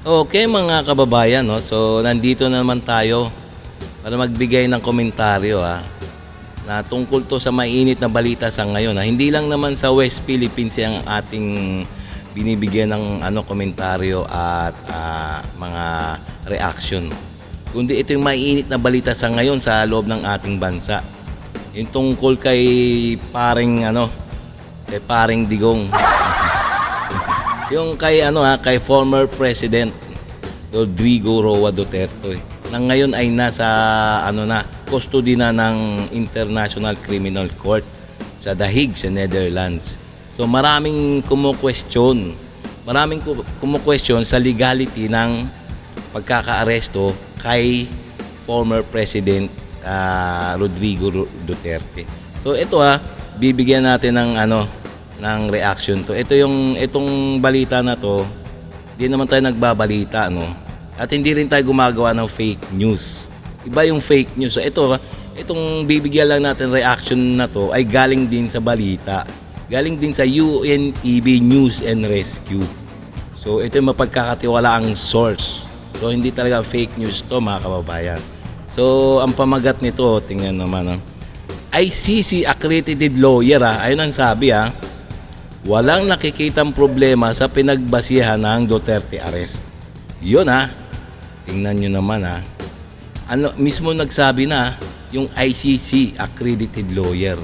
Okay mga kababayan, no? So nandito na naman tayo para magbigay ng komentaryo na tungkol to sa mainit na balita sa ngayon. Hindi lang naman sa West Philippines ang ating binibigyan ng komentaryo at mga reaction. Kundi ito yung mainit na balita sa ngayon sa loob ng ating bansa. Yung tungkol kay paring Digong. Yung kay former President Rodrigo Roa Duterte na ngayon ay nasa custody na ng International Criminal Court sa The Hague sa Netherlands. So maraming kumu-question sa legality ng pagkakaaresto kay former President Rodrigo Duterte. So ito bibigyan natin ng reaction to. Itong balita na to, hindi naman tayo nagbabalita, At hindi rin tayo gumagawa ng fake news. Iba yung fake news. So itong bibigyan lang natin reaction na to ay galing din sa balita. Galing din sa UNTV News and Rescue. So ito yung mapagkakatiwalaang source. So hindi talaga fake news to, mga kababayan. So ang pamagat nito, tingnan naman. ICC accredited lawyer, ayun ang sabi, walang nakikitang problema sa pinagbasihan ng Duterte arrest. Yun tingnan nyo naman mismo nagsabi na yung ICC accredited lawyer.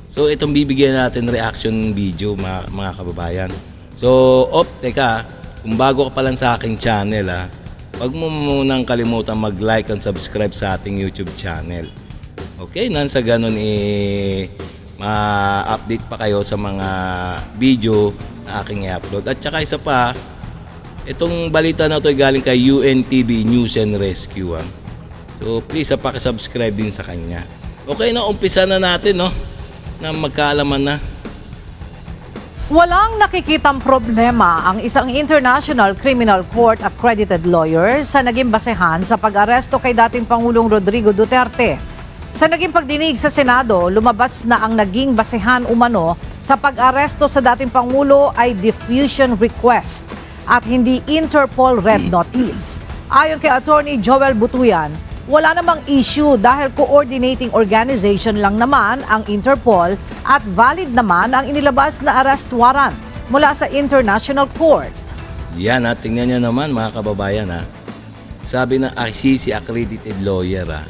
So itong bibigyan natin reaction video mga kababayan. So teka, kung bago ka pa lang sa aking channel wag mo munang kalimutan mag-like and subscribe sa ating YouTube channel. Okay, sa ganun ma-update pa kayo sa mga video na aking i-upload. At saka isa pa, itong balita na ito ay galing kay UNTV News and Rescue. So please paki-subscribe din sa kanya. Okay na, umpisa na natin na magkaalaman na. Walang nakikitang problema ang isang International Criminal Court accredited lawyer sa naging basehan sa pag-aresto kay dating Pangulong Rodrigo Duterte. Sa naging pagdinig sa Senado, lumabas na ang naging basehan umano sa pag-aresto sa dating Pangulo ay diffusion request at hindi Interpol Red Notice. Ayon kay Attorney Joel Butuyan, wala namang issue dahil coordinating organization lang naman ang Interpol at valid naman ang inilabas na arrest warrant mula sa International Court. Yan tingnan nyo naman mga kababayan Sabi ng ICC accredited lawyer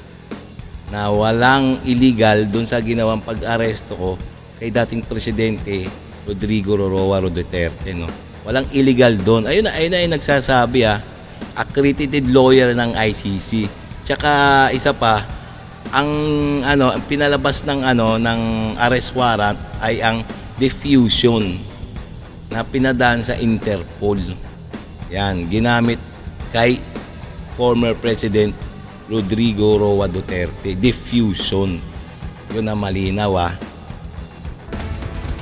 na walang illegal dun sa ginawang pag-aresto ko kay dating Presidente Rodrigo Roa Duterte. Walang illegal doon. Ayun na yung nagsasabi accredited lawyer ng ICC. Tsaka isa pa, ang pinalabas ng arrest warrant ay ang diffusion na pinadaan sa Interpol. Yan, ginamit kay former President Rodrigo Roa Duterte. Diffusion. Yun na malinaw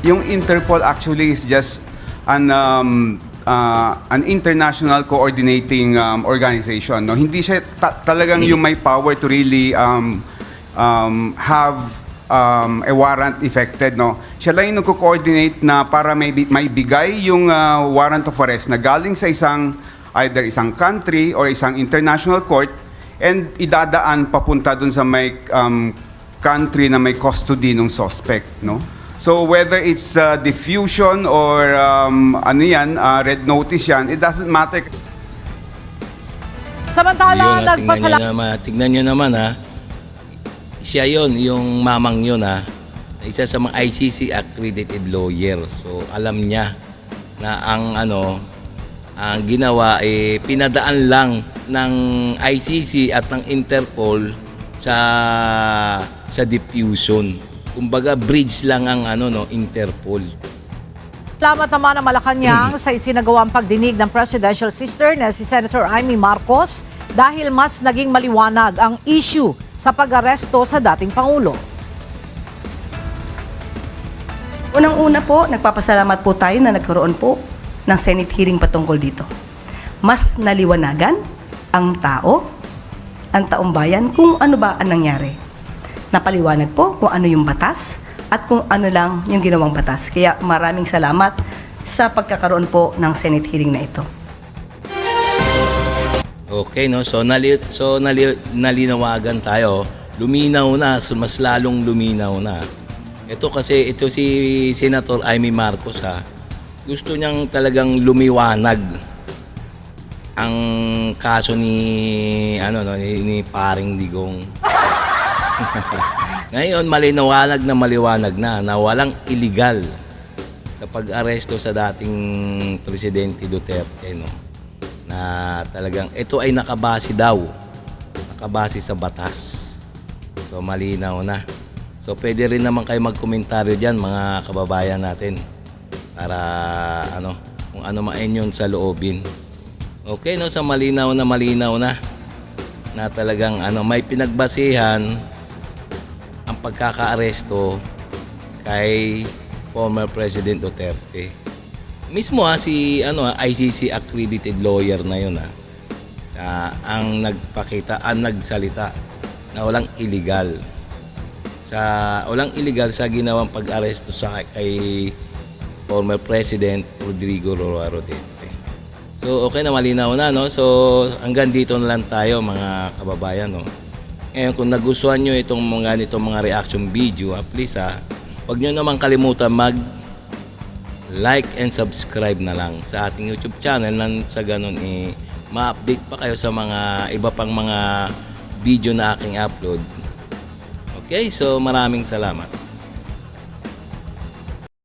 Yung Interpol actually is just an international coordinating organization. Hindi siya talagang yung may power to really have a warrant effected. Siya lang yung nagko-coordinate na para may bigay yung warrant of arrest na galing sa either isang country or isang international court and idadaan papunta dun sa may country na may custody ng suspect. So whether it's diffusion or red notice yan, it doesn't matter. Samantala, tignan nyo naman siya yon, yung mamang yun isa sa mga ICC accredited lawyer. So alam niya na ang ginawa pinadaan lang ng ICC at ng Interpol sa diffusion. Kumbaga bridge lang ang Interpol. Salamat naman ang Malacanang sa isinagawang pagdinig ng presidential sister na si Senator Amy Marcos dahil mas naging maliwanag ang issue sa pag-aresto sa dating Pangulo. Unang-una po, nagpapasalamat po tayo na nagkaroon po ng Senate hearing patungkol dito. Mas naliwanagan ang taong bayan kung ano ba ang nangyari. Napaliwanag po kung ano yung batas at kung ano lang yung ginawang batas. Kaya maraming salamat sa pagkakaroon po ng Senate hearing na ito. Okay, no? Nalinawagan tayo. Luminaw na, mas lalong luminaw na. Ito si Senator Amy Marcos gusto niyang talagang lumiwanag ang kaso ni Paring Digong. Ngayon maliwanag na walang illegal sa pag-aresto sa dating Presidente Duterte, no? Na talagang ito ay nakabase sa batas. So malinaw na. So pwede rin naman kayo magkomentaryo diyan, mga kababayan natin, para kung ano man yun sa loobin. Okay, no? So malinaw na talagang may pinagbasehan ang pagkakaaresto kay former President Duterte. Mismo si ICC accredited lawyer na yun ang nagsalita na walang illegal sa ginawang pag-aresto kay former President Rodrigo Roa Duterte. So okay na, malinaw na, no? So hanggang dito na lang tayo, mga kababayan, no? Ngayon, kung nagustuhan nyo itong mga reaction video, please huwag nyo naman kalimutan like and subscribe na lang sa ating YouTube channel, nang sa ganun ma-update pa kayo sa mga iba pang mga video na aking upload. Okay, so maraming salamat.